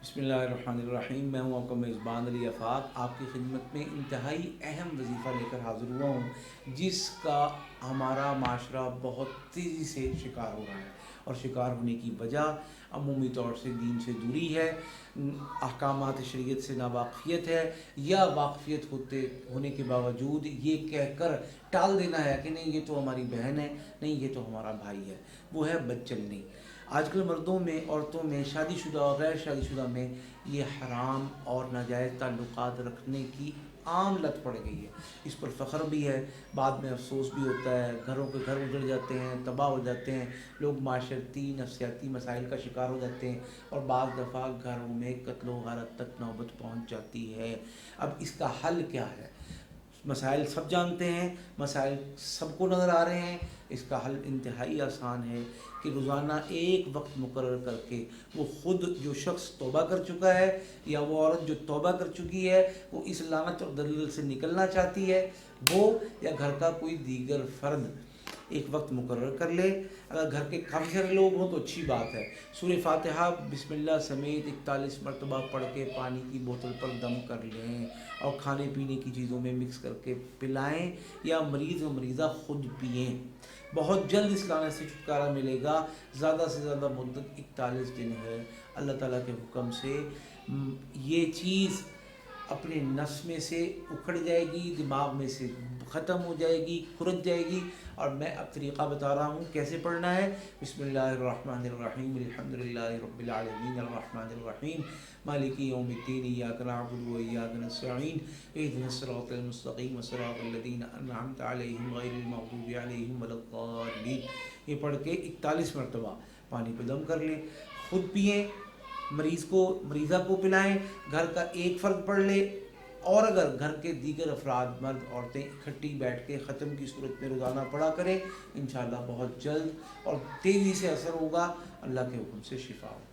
بسم اللہ الرحمن الرحیم۔ میں ہوں آپ کا میزبان علی آفاق، آپ کی خدمت میں انتہائی اہم وظیفہ لے کر حاضر ہوا ہوں، جس کا ہمارا معاشرہ بہت تیزی سے شکار ہو رہا ہے، اور شکار ہونے کی وجہ عمومی طور سے دین سے دوری ہے، احکامات شریعت سے ناواقفیت ہے، یا واقفیت ہونے کے باوجود یہ کہہ کر ٹال دینا ہے کہ نہیں یہ تو ہماری بہن ہے، نہیں یہ تو ہمارا بھائی ہے، وہ ہے بدچلنی۔ آج کل مردوں میں، عورتوں میں، شادی شدہ اور غیر شادی شدہ میں یہ حرام اور ناجائز تعلقات رکھنے کی عام لت پڑ گئی ہے۔ اس پر فخر بھی ہے، بعد میں افسوس بھی ہوتا ہے، گھروں کے گھر اجڑ جاتے ہیں، تباہ ہو جاتے ہیں، لوگ معاشرتی نفسیاتی مسائل کا شکار ہو جاتے ہیں، اور بعض دفعہ گھروں میں قتل و غارت تک نوبت پہنچ جاتی ہے۔ اب اس کا حل کیا ہے؟ مسائل سب جانتے ہیں، مسائل سب کو نظر آ رہے ہیں۔ اس کا حل انتہائی آسان ہے کہ روزانہ ایک وقت مقرر کر کے وہ خود جو شخص توبہ کر چکا ہے، یا وہ عورت جو توبہ کر چکی ہے، وہ اس لعنت اور دلدل سے نکلنا چاہتی ہے، وہ یا گھر کا کوئی دیگر فرد ایک وقت مقرر کر لے۔ اگر گھر کے کافی سارے لوگ ہوں تو اچھی بات ہے، سورہ فاتحہ بسم اللہ سمیت 41 مرتبہ پڑھ کے پانی کی بوتل پر دم کر لیں، اور کھانے پینے کی چیزوں میں مکس کر کے پلائیں، یا مریض و مریضہ خود پئیں۔ بہت جلد اس لعنت سے چھٹکارا ملے گا۔ زیادہ سے زیادہ مدت 41 دن ہے۔ اللہ تعالیٰ کے حکم سے یہ چیز اپنے نس میں سے اکھڑ جائے گی، دماغ میں سے ختم ہو جائے گی، کھرچ جائے گی۔ اور میں اب طریقہ بتا رہا ہوں کیسے پڑھنا ہے۔ بسم اللہ الرحمن الرحیم، الحمد للہ رب العالمین، الرحمن الرحیم، مالک یوم الدین، ایاک نعبد و ایاک نستعین، اہدنا الصراط المستقیم، صراط الذین انعمت علیہم غیر المغضوب علیہم ولا الضالین۔ یہ پڑھ کے 41 مرتبہ پانی پہ دم کر لیں، خود پئیں، مریضہ کو پلائیں، گھر کا ایک فرد پڑھ لے، اور اگر گھر کے دیگر افراد مرد عورتیں اکٹھی بیٹھ کے ختم کی صورت میں روزانہ پڑھا کریں، انشاءاللہ بہت جلد اور تیزی سے اثر ہوگا، اللہ کے حکم سے شفا ہوگا۔